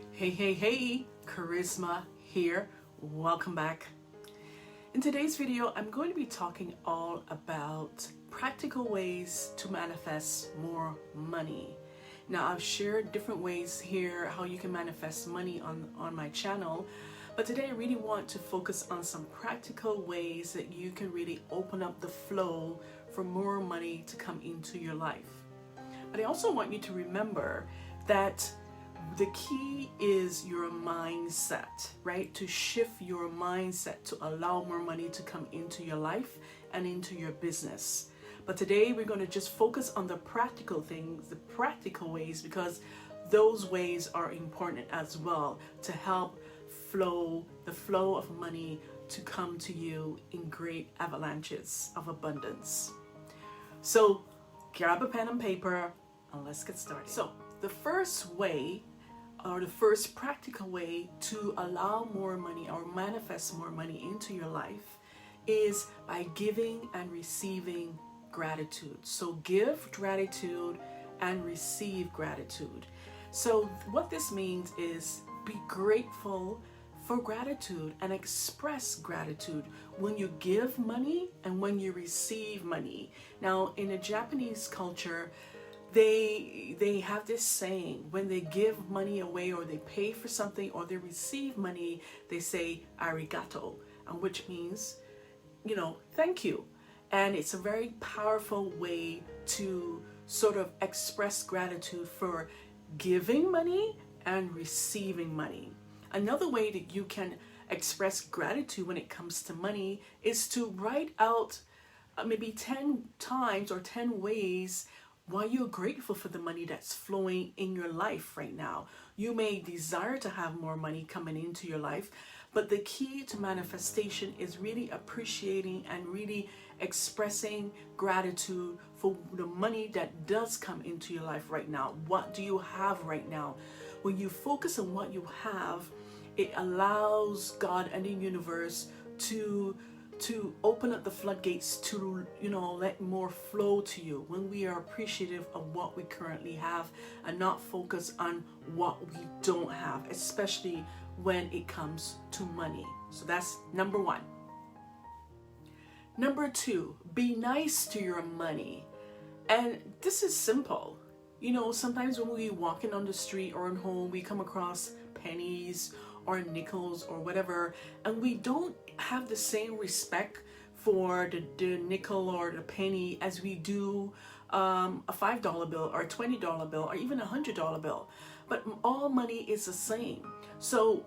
Hey, Kharisma here. Welcome back. In today's video, I'm going to be talking all about practical ways to manifest more money. Now, I've shared different ways here how you can manifest money on my channel, but today I really want to focus on some practical ways that you can really open up the flow for more money to come into your life. But I also want you to remember that the key is your mindset, right? To shift your mindset to allow more money to come into your life and into your business. But today we're going to just focus on the practical things, the practical ways, because those ways are important as well to help the flow of money to come to you in great avalanches of abundance. So grab a pen and paper and let's get started. So the first way, or the first practical way to allow more money or manifest more money into your life is by giving and receiving gratitude. So give gratitude and receive gratitude. So what this means is be grateful for gratitude and express gratitude when you give money and when you receive money. Now, in a Japanese culture, they have this saying: when they give money away or they pay for something or they receive money, they say arigato, and which means, thank you. And it's a very powerful way to sort of express gratitude for giving money and receiving money. Another way that you can express gratitude when it comes to money is to write out maybe 10 times or 10 ways why you're grateful for the money that's flowing in your life right now. You may desire to have more money coming into your life, but the key to manifestation is really appreciating and really expressing gratitude for the money that does come into your life right now. What do you have right now? When you focus on what you have, it allows God and the universe to open up the floodgates to let more flow to you when we are appreciative of what we currently have and not focus on what we don't have, especially when it comes to money. So that's number one. Number two, be nice to your money. And this is simple. Sometimes when we're walking on the street or at home, we come across pennies or nickels or whatever, and we don't have the same respect for the nickel or the penny as we do a $5 bill or a $20 bill or even a $100 bill. But all money is the same. So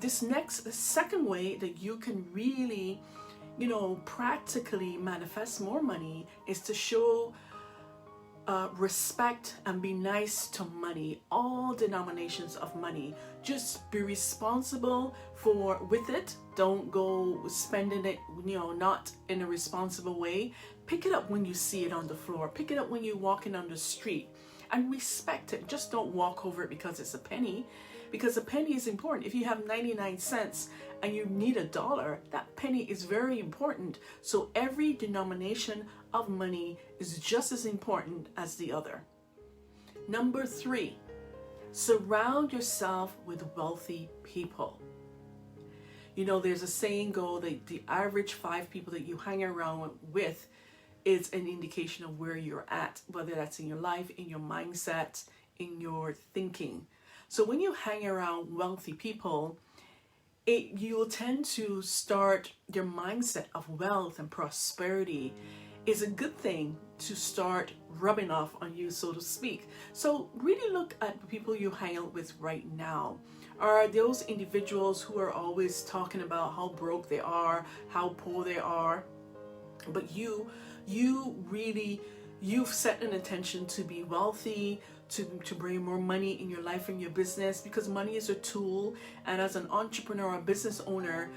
the second way that you can really practically manifest more money is to show respect and be nice to money, all denominations of money. Just be responsible with it. Don't go spending it, not in a responsible way. Pick it up when you see it on the floor. Pick it up when you're walking on the street and respect it. Just don't walk over it because it's a penny, because a penny is important. If you have 99 cents and you need $1, that penny is very important. So every denomination of money is just as important as the other. Number three, surround yourself with wealthy people. There's a saying that the average 5 people that you hang around with is an indication of where you're at, whether that's in your life, in your mindset, in your thinking. So when you hang around wealthy people, you will tend to start your mindset of wealth and prosperity is a good thing to start rubbing off on you, so to speak. So really look at the people you hang out with right now. Are those individuals who are always talking about how broke they are, how poor they are, but you've set an intention to be wealthy, to bring more money in your life and your business, because money is a tool, and as an entrepreneur or business owner,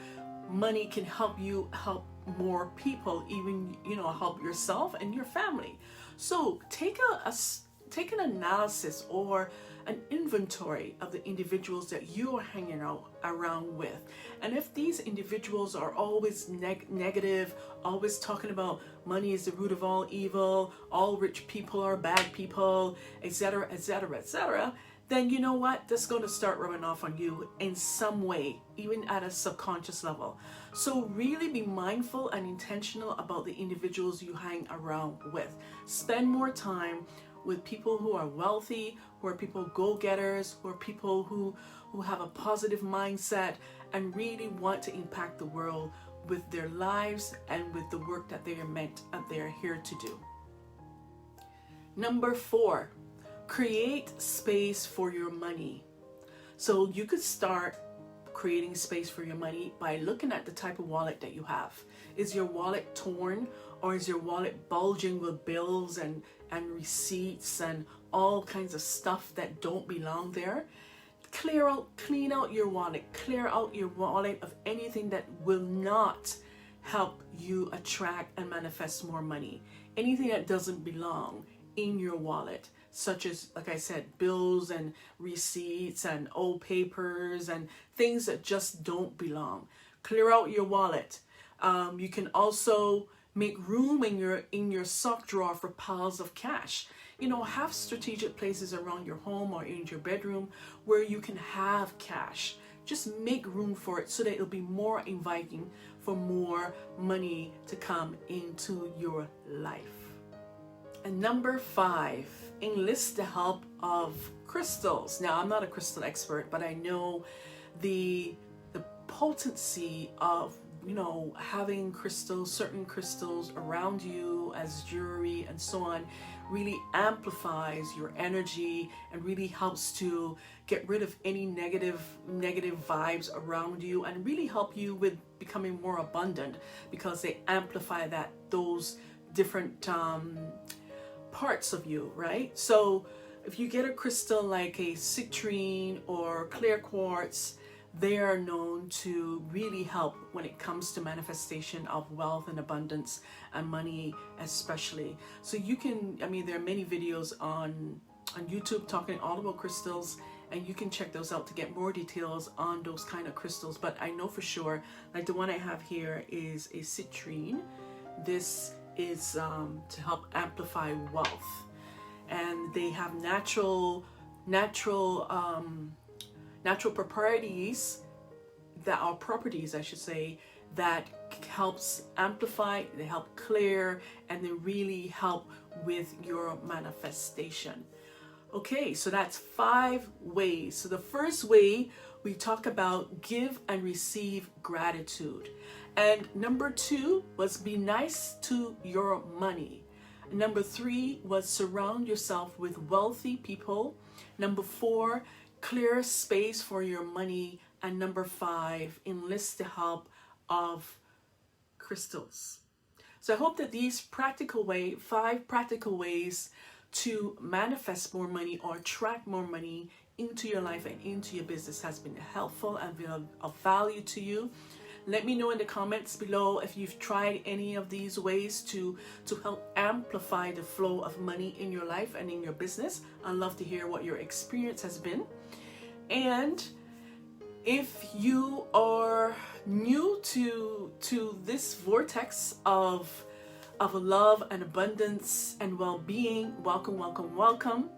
money can help you help more people, even help yourself and your family. So take an analysis or an inventory of the individuals that you are hanging out around with. And if these individuals are always negative, always talking about money is the root of all evil, all rich people are bad people, etc., etc., etc., then you know what? That's going to start rubbing off on you in some way, even at a subconscious level. So really be mindful and intentional about the individuals you hang around with. Spend more time with people who are wealthy, who are people go-getters, who are people who have a positive mindset and really want to impact the world with their lives and with the work that they are meant and they're here to do. Number 4, create space for your money. So you could start creating space for your money by looking at the type of wallet that you have. Is your wallet torn, or is your wallet bulging with bills and receipts and all kinds of stuff that don't belong there? Clean out your wallet. Clear out your wallet of anything that will not help you attract and manifest more money. Anything that doesn't belong in your wallet, such as, like I said, bills and receipts and old papers and things that just don't belong. Clear out your wallet. You can also make room in your sock drawer for piles of cash. You know, have strategic places around your home or in your bedroom where you can have cash. Just make room for it so that it'll be more inviting for more money to come into your life. And number 5, enlist the help of crystals. Now, I'm not a crystal expert, but I know the potency of, you know, having crystals, certain crystals around you as jewelry and so on, really amplifies your energy and really helps to get rid of any negative vibes around you and really help you with becoming more abundant, because they amplify those different parts of you, right? So if you get a crystal like a citrine or clear quartz, they are known to really help when it comes to manifestation of wealth and abundance and money especially. So you can, I mean, there are many videos on YouTube talking all about crystals, and you can check those out to get more details on those kind of crystals. But I know for sure, like the one I have here is a citrine. This is to help amplify wealth, and they have natural properties that are properties, I should say, that helps amplify, they help clear, and they really help with your manifestation. Okay, so that's 5 ways. So the first way, we talk about give and receive gratitude. And number 2 was be nice to your money. Number 3 was surround yourself with wealthy people. Number 4, clear space for your money. And number 5, enlist the help of crystals. So I hope that these 5 practical ways to manifest more money or attract more money into your life and into your business has been helpful and been of value to you. Let me know in the comments below if you've tried any of these ways to help amplify the flow of money in your life and in your business. I'd love to hear what your experience has been. And if you are new to this vortex of love and abundance and well-being, welcome.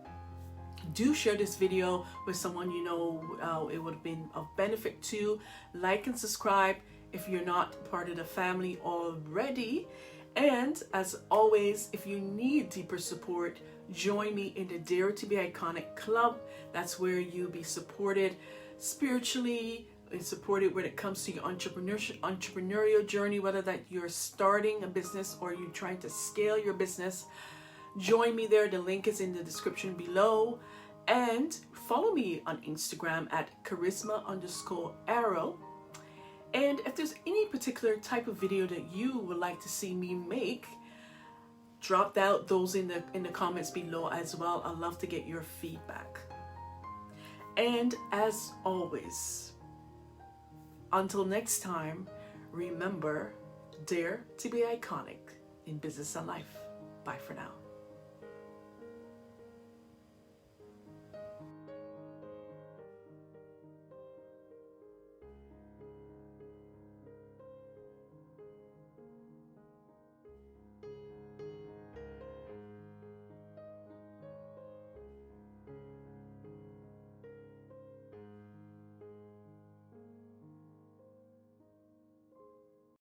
Do share this video with someone you know it would have been of benefit to. Like and subscribe if you're not part of the family already. And as always, if you need deeper support, join me in the Dare to Be Iconic Club. That's where you'll be supported spiritually and supported when it comes to your entrepreneurial journey, whether that you're starting a business or you're trying to scale your business. Join me there. The link is in the description below. And follow me on Instagram at Kharisma_Aro. And if there's any particular type of video that you would like to see me make, drop out those in the comments below as well. I'd love to get your feedback. And as always, until next time, remember, dare to be iconic in business and life. Bye for now.